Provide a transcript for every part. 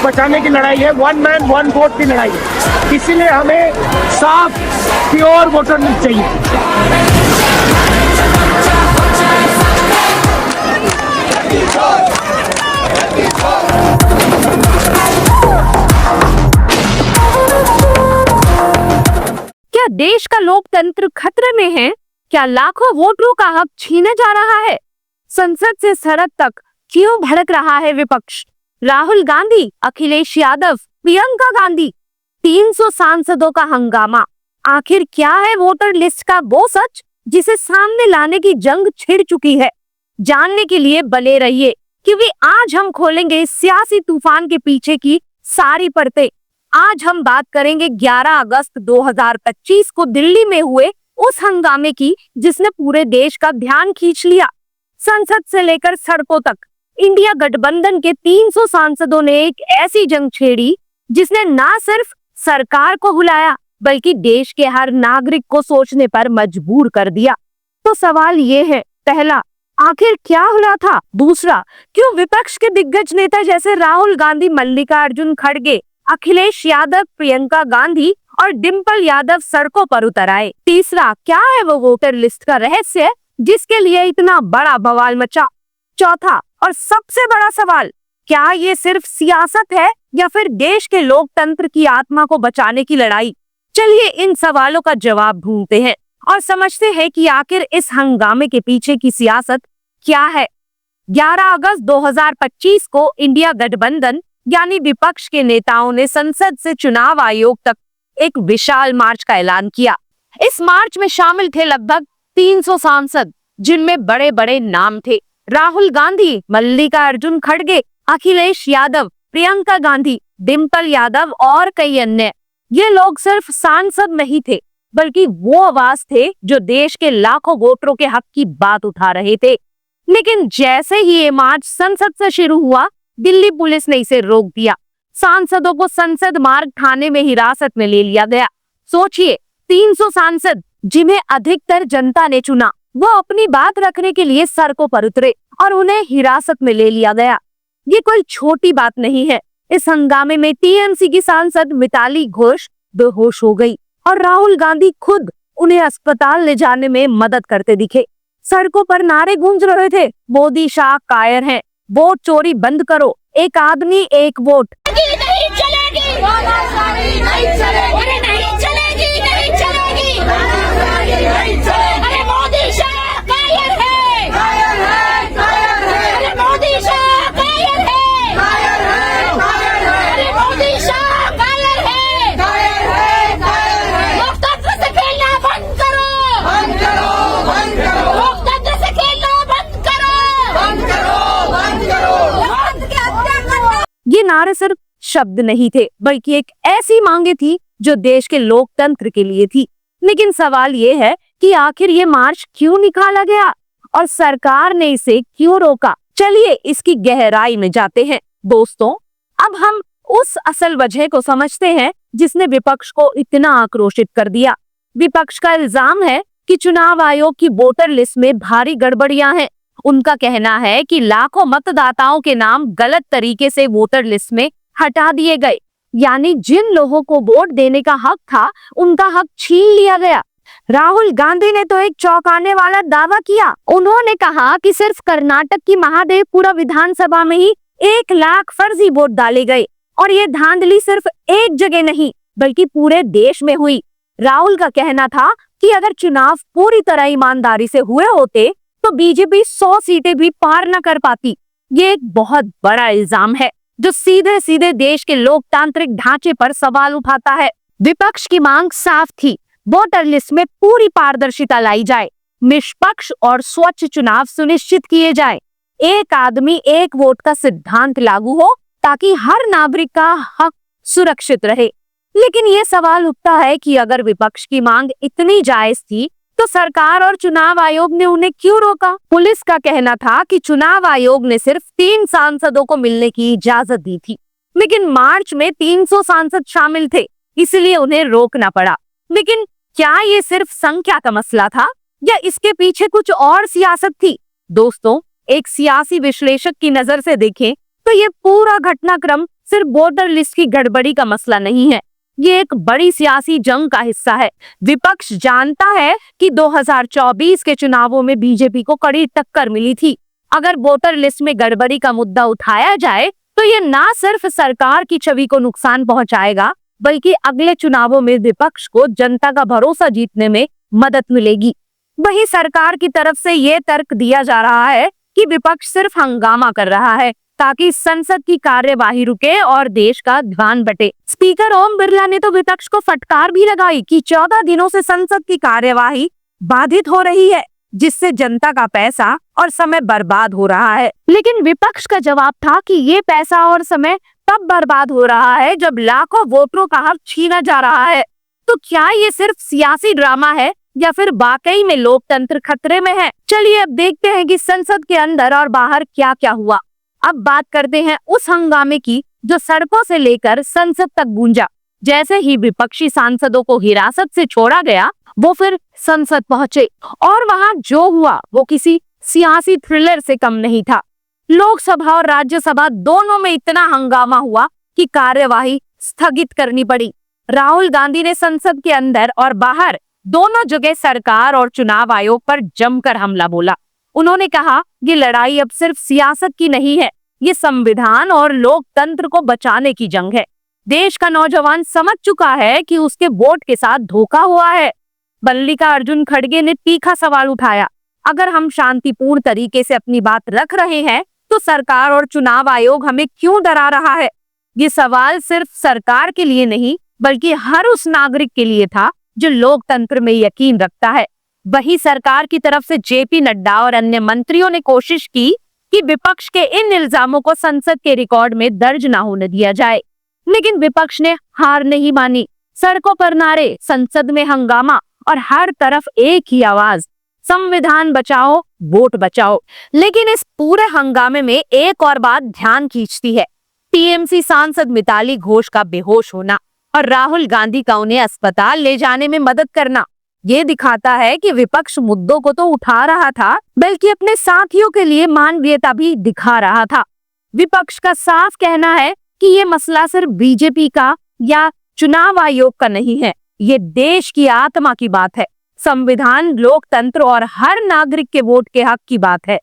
बचाने की लड़ाई है, वन मैन वन वोट की लड़ाई है। इसीलिए हमें साफ प्योर वोटर लिस्ट चाहिए। क्या देश का लोकतंत्र खतरे में है? क्या लाखों वोटरों का हक छीने जा रहा है? संसद से सड़क तक क्यों भड़क रहा है विपक्ष? राहुल गांधी, अखिलेश यादव, प्रियंका गांधी, 300 सांसदों का हंगामा। आखिर क्या है वोटर लिस्ट का वो सच जिसे सामने लाने की जंग छिड़ चुकी है? जानने के लिए बने रहिए, क्योंकि आज हम खोलेंगे इस सियासी तूफान के पीछे की सारी परतें। आज हम बात करेंगे 11 अगस्त 2025 को दिल्ली में हुए उस हंगामे की जिसने पूरे देश का ध्यान खींच लिया। संसद से लेकर सड़कों तक इंडिया गठबंधन के 300 सांसदों ने एक ऐसी जंग छेड़ी जिसने ना सिर्फ सरकार को हिलाया बल्कि देश के हर नागरिक को सोचने पर मजबूर कर दिया। तो सवाल ये है, पहला, आखिर क्या हुआ था? दूसरा, क्यों विपक्ष के दिग्गज नेता जैसे राहुल गांधी, मल्लिकार्जुन खड़गे, अखिलेश यादव, प्रियंका गांधी और डिंपल यादव सड़कों पर उतर आए? तीसरा, क्या है वो वोटर लिस्ट का रहस्य जिसके लिए इतना बड़ा बवाल मचा? चौथा और सबसे बड़ा सवाल, क्या ये सिर्फ सियासत है या फिर देश के लोकतंत्र की आत्मा को बचाने की लड़ाई? चलिए इन सवालों का जवाब ढूंढते हैं और समझते हैं कि आखिर इस हंगामे के पीछे की सियासत क्या है। 11 अगस्त 2025 को इंडिया गठबंधन यानी विपक्ष के नेताओं ने संसद से चुनाव आयोग तक एक विशाल मार्च का ऐलान किया। इस मार्च में शामिल थे लगभग 300 सांसद, जिनमें बड़े बड़े नाम थे: राहुल गांधी, मल्लिकार्जुन खड़गे, अखिलेश यादव, प्रियंका गांधी, डिंपल यादव और कई अन्य। ये लोग सिर्फ सांसद नहीं थे बल्कि वो आवाज थे जो देश के लाखों वोटरों के हक की बात उठा रहे थे। लेकिन जैसे ही ये मार्च संसद से शुरू हुआ, दिल्ली पुलिस ने इसे रोक दिया। सांसदों को संसद मार्ग थाने में हिरासत में ले लिया गया। सोचिए, 300 सांसद जिन्हें अधिकतर जनता ने चुना, वो अपनी बात रखने के लिए सड़कों पर उतरे और उन्हें हिरासत में ले लिया गया। ये कोई छोटी बात नहीं है। इस हंगामे में टीएमसी की सांसद मिताली घोष बेहोश हो गई और राहुल गांधी खुद उन्हें अस्पताल ले जाने में मदद करते दिखे। सड़कों पर नारे गूंज रहे थे, मोदी शाह कायर हैं, वोट चोरी बंद करो, एक आदमी एक वोट। नहीं चलेगी, नहीं चलेगी, नहीं चलेगी, नहीं चलेगी, नहीं चलेगी। अरे मोदी शाह कायर है, कायर है, कायर है। अरे मोदी शाह कायर है, कायर है, कायर है। अरे मोदी शाह कायर है, कायर है, कायर है। लोकतंत्र से खेलना बंद करो, बंद करो, बंद करो। लोकतंत्र से खेलना बंद करो, बंद करो, बंद करो। बंद के हत्या करना। ये नारे सिर्फ शब्द नहीं थे बल्कि एक ऐसी मांगे थी जो देश के लोकतंत्र के लिए थी। लेकिन सवाल ये है कि आखिर ये मार्च क्यों निकाला गया और सरकार ने इसे क्यों रोका? चलिए इसकी गहराई में जाते हैं। दोस्तों, अब हम उस असल वजह को समझते हैं जिसने विपक्ष को इतना आक्रोशित कर दिया। विपक्ष का इल्जाम है कि चुनाव आयोग की वोटर लिस्ट में भारी गड़बड़ियां हैं। उनका कहना है कि लाखों मतदाताओं के नाम गलत तरीके से वोटर लिस्ट में हटा दिए गए, यानी जिन लोगों को वोट देने का हक था उनका हक छीन लिया गया। राहुल गांधी ने तो एक चौंकाने वाला दावा किया। उन्होंने कहा कि सिर्फ कर्नाटक की महादेवपुरा विधानसभा में ही 1 लाख फर्जी वोट डाले गए और ये धांधली सिर्फ एक जगह नहीं बल्कि पूरे देश में हुई। राहुल का कहना था कि अगर चुनाव पूरी तरह ईमानदारी से हुए होते तो बीजेपी 100 सीटें भी पार न कर पाती। ये एक बहुत बड़ा इल्जाम है जो सीधे सीधे देश के लोकतांत्रिक ढांचे पर सवाल उठाता है। विपक्ष की मांग साफ थी, वोटर लिस्ट में पूरी पारदर्शिता लाई जाए, निष्पक्ष और स्वच्छ चुनाव सुनिश्चित किए जाए, एक आदमी एक वोट का सिद्धांत लागू हो ताकि हर नागरिक का हक सुरक्षित रहे। लेकिन ये सवाल उठता है कि अगर विपक्ष की मांग इतनी जायज थी तो सरकार और चुनाव आयोग ने उन्हें क्यों रोका? पुलिस का कहना था कि चुनाव आयोग ने सिर्फ 3 सांसदों को मिलने की इजाजत दी थी, लेकिन मार्च में 300 सांसद शामिल थे, इसलिए उन्हें रोकना पड़ा। लेकिन क्या ये सिर्फ संख्या का मसला था या इसके पीछे कुछ और सियासत थी? दोस्तों, एक सियासी विश्लेषक की नजर से देखें तो ये पूरा घटनाक्रम सिर्फ वोटर लिस्ट की गड़बड़ी का मसला नहीं है, ये एक बड़ी सियासी जंग का हिस्सा है। विपक्ष जानता है कि 2024 के चुनावों में बीजेपी को कड़ी टक्कर मिली थी। अगर वोटर लिस्ट में गड़बड़ी का मुद्दा उठाया जाए तो ये ना सिर्फ सरकार की छवि को नुकसान पहुंचाएगा, बल्कि अगले चुनावों में विपक्ष को जनता का भरोसा जीतने में मदद मिलेगी। वहीं सरकार की तरफ से ये तर्क दिया जा रहा है कि विपक्ष सिर्फ हंगामा कर रहा है ताकि संसद की कार्यवाही रुके और देश का ध्यान बटे। स्पीकर ओम बिरला ने तो विपक्ष को फटकार भी लगाई कि 14 दिनों से संसद की कार्यवाही बाधित हो रही है, जिससे जनता का पैसा और समय बर्बाद हो रहा है। लेकिन विपक्ष का जवाब था कि ये पैसा और समय तब बर्बाद हो रहा है जब लाखों वोटरों का हक छीना जा रहा है। तो क्या ये सिर्फ सियासी ड्रामा है या फिर वाकई में लोकतंत्र खतरे में है? चलिए अब देखते हैं कि संसद के अंदर और बाहर क्या क्या हुआ। अब बात करते हैं उस हंगामे की जो सड़कों से लेकर संसद तक गूंजा। जैसे ही विपक्षी सांसदों को हिरासत से छोड़ा गया, वो फिर संसद पहुंचे और वहां जो हुआ वो किसी सियासी थ्रिलर से कम नहीं था। लोकसभा और राज्यसभा दोनों में इतना हंगामा हुआ कि कार्यवाही स्थगित करनी पड़ी। राहुल गांधी ने संसद के अंदर और बाहर दोनों जगह सरकार और चुनाव आयोग पर जमकर हमला बोला। उन्होंने कहा ये लड़ाई अब सिर्फ सियासत की नहीं है, ये संविधान और लोकतंत्र को बचाने की जंग है। देश का नौजवान समझ चुका है कि उसके वोट के साथ धोखा हुआ है। मल्लिकार्जुन खड़गे ने तीखा सवाल उठाया, अगर हम शांतिपूर्ण तरीके से अपनी बात रख रहे हैं तो सरकार और चुनाव आयोग हमें क्यों डरा रहा है? ये सवाल सिर्फ सरकार के लिए नहीं बल्कि हर उस नागरिक के लिए था जो लोकतंत्र में यकीन रखता है। वही सरकार की तरफ से जेपी नड्डा और अन्य मंत्रियों ने कोशिश की कि विपक्ष के इन इल्जामों को संसद के रिकॉर्ड में दर्ज ना होने दिया जाए, लेकिन विपक्ष ने हार नहीं मानी। सड़कों पर नारे, संसद में हंगामा और हर तरफ एक ही आवाज, संविधान बचाओ वोट बचाओ। लेकिन इस पूरे हंगामे में एक और बात ध्यान खींचती है, टीएमसी सांसद मिताली घोष का बेहोश होना और राहुल गांधी का उन्हें अस्पताल ले जाने में मदद करना। ये दिखाता है कि विपक्ष मुद्दों को तो उठा रहा था बल्कि अपने साथियों के लिए मानवीयता भी दिखा रहा था। विपक्ष का साफ कहना है कि ये मसला सिर्फ बीजेपी का या चुनाव आयोग का नहीं है, ये देश की आत्मा की बात है। संविधान, लोकतंत्र और हर नागरिक के वोट के हक की बात है।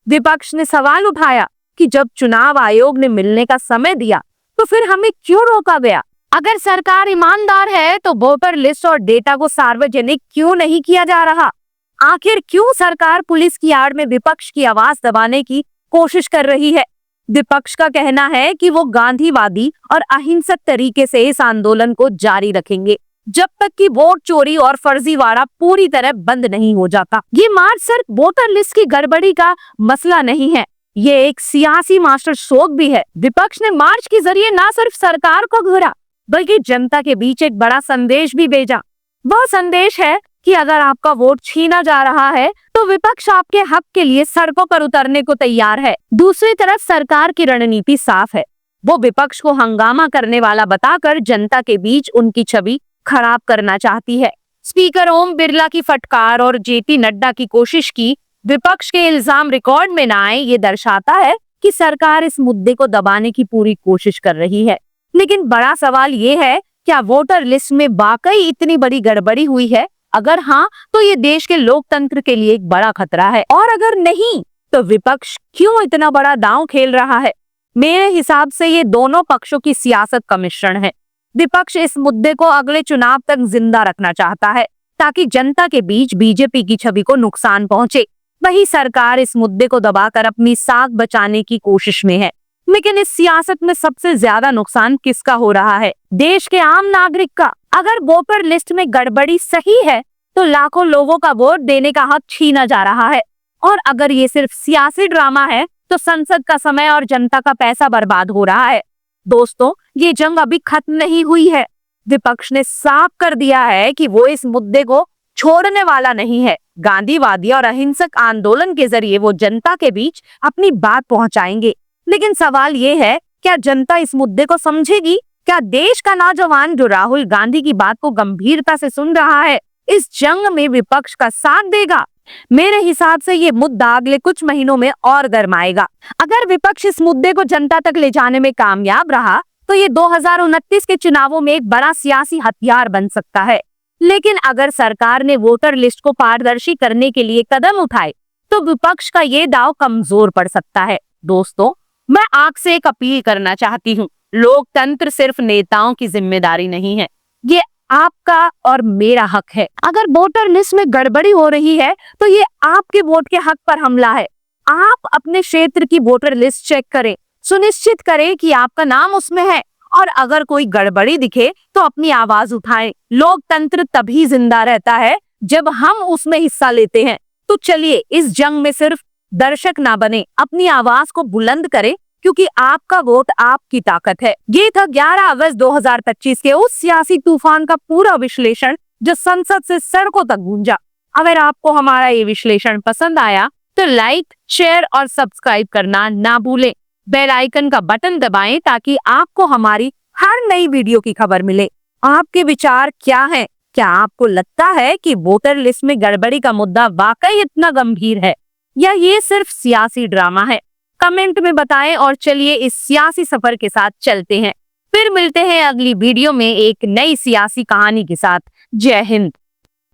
विपक्ष ने सवाल उठाया कि जब चुनाव आयोग ने मिलने का समय दिया तो फिर हमें क्यों रोका गया? अगर सरकार ईमानदार है तो वोटर लिस्ट और डेटा को सार्वजनिक क्यों नहीं किया जा रहा? आखिर क्यों सरकार पुलिस की आड़ में विपक्ष की आवाज दबाने की कोशिश कर रही है? विपक्ष का कहना है कि वो गांधीवादी और अहिंसक तरीके से इस आंदोलन को जारी रखेंगे जब तक कि वोट चोरी और फर्जीवाड़ा पूरी तरह बंद नहीं हो जाता। ये मार्च सिर्फ वोटर लिस्ट की गड़बड़ी का मसला नहीं है, ये एक सियासी मास्टर स्ट्रोक भी है। विपक्ष ने मार्च के जरिए न सिर्फ सरकार को घेरा बल्कि जनता के बीच एक बड़ा संदेश भी भेजा। वह संदेश है कि अगर आपका वोट छीना जा रहा है तो विपक्ष आपके हक के लिए सड़कों पर उतरने को तैयार है। दूसरी तरफ सरकार की रणनीति साफ है, वो विपक्ष को हंगामा करने वाला बताकर जनता के बीच उनकी छवि खराब करना चाहती है। स्पीकर ओम बिरला की फटकार और जेपी नड्डा की कोशिश की विपक्ष के इल्जाम रिकॉर्ड में न आए, ये दर्शाता है कि सरकार इस मुद्दे को दबाने की पूरी कोशिश कर रही है। लेकिन बड़ा सवाल ये है, क्या वोटर लिस्ट में वाकई इतनी बड़ी गड़बड़ी हुई है? अगर हाँ, तो ये देश के लोकतंत्र के लिए एक बड़ा खतरा है, और अगर नहीं तो विपक्ष क्यों इतना बड़ा दांव खेल रहा है? मेरे हिसाब से ये दोनों पक्षों की सियासत का मिश्रण है। विपक्ष इस मुद्दे को अगले चुनाव तक जिंदा रखना चाहता है ताकि जनता के बीच बीजेपी की छवि को नुकसान पहुंचे। वही सरकार इस मुद्दे को दबाकर अपनी साख बचाने की कोशिश में है। लेकिन इस सियासत में सबसे ज्यादा नुकसान किसका हो रहा है? देश के आम नागरिक का। अगर वोटर लिस्ट में गड़बड़ी सही है तो लाखों लोगों का वोट देने का हक छीना जा रहा है, और अगर ये सिर्फ सियासी ड्रामा है तो संसद का समय और जनता का पैसा बर्बाद हो रहा है। दोस्तों, ये जंग अभी खत्म नहीं हुई है। विपक्ष ने साफ कर दिया है कि वो इस मुद्दे को छोड़ने वाला नहीं है। गांधीवादी और अहिंसक आंदोलन के जरिए वो जनता के बीच अपनी बात पहुंचाएंगे। लेकिन सवाल ये है, क्या जनता इस मुद्दे को समझेगी? क्या देश का नौजवान जो राहुल गांधी की बात को गंभीरता से सुन रहा है, इस जंग में विपक्ष का साथ देगा? मेरे हिसाब से ये मुद्दा अगले कुछ महीनों में और गरमाएगा। अगर विपक्ष इस मुद्दे को जनता तक ले जाने में कामयाब रहा तो ये 2029 के चुनावों में एक बड़ा सियासी हथियार बन सकता है। लेकिन अगर सरकार ने वोटर लिस्ट को पारदर्शी करने के लिए कदम उठाए तो विपक्ष का ये दांव कमजोर पड़ सकता है। दोस्तों, मैं आपसे एक अपील करना चाहती हूँ। लोकतंत्र सिर्फ नेताओं की जिम्मेदारी नहीं है, ये आपका और मेरा हक है। अगर वोटर लिस्ट में गड़बड़ी हो रही है तो ये आपके वोट के हक पर हमला है। आप अपने क्षेत्र की वोटर लिस्ट चेक करें, सुनिश्चित करें कि आपका नाम उसमें है, और अगर कोई गड़बड़ी दिखे तो अपनी आवाज उठाएं। लोकतंत्र तभी जिंदा रहता है जब हम उसमें हिस्सा लेते हैं। तो चलिए इस जंग में सिर्फ दर्शक ना बने, अपनी आवाज को बुलंद करें, क्योंकि आपका वोट आपकी ताकत है। ये था 11 अगस्त 2025 के उस सियासी तूफान का पूरा विश्लेषण जो संसद से सड़कों तक गूंजा। अगर आपको हमारा ये विश्लेषण पसंद आया तो लाइक, शेयर और सब्सक्राइब करना ना भूलें। बेल आइकन का बटन दबाएं ताकि आपको हमारी हर नई वीडियो की खबर मिले। आपके विचार क्या हैं? क्या आपको लगता है कि वोटर लिस्ट में गड़बड़ी का मुद्दा वाकई इतना गंभीर है या ये सिर्फ सियासी ड्रामा है? कमेंट में बताएं और चलिए इस सियासी सफर के साथ चलते हैं। फिर मिलते हैं अगली वीडियो में एक नई सियासी कहानी के साथ। जय हिंद।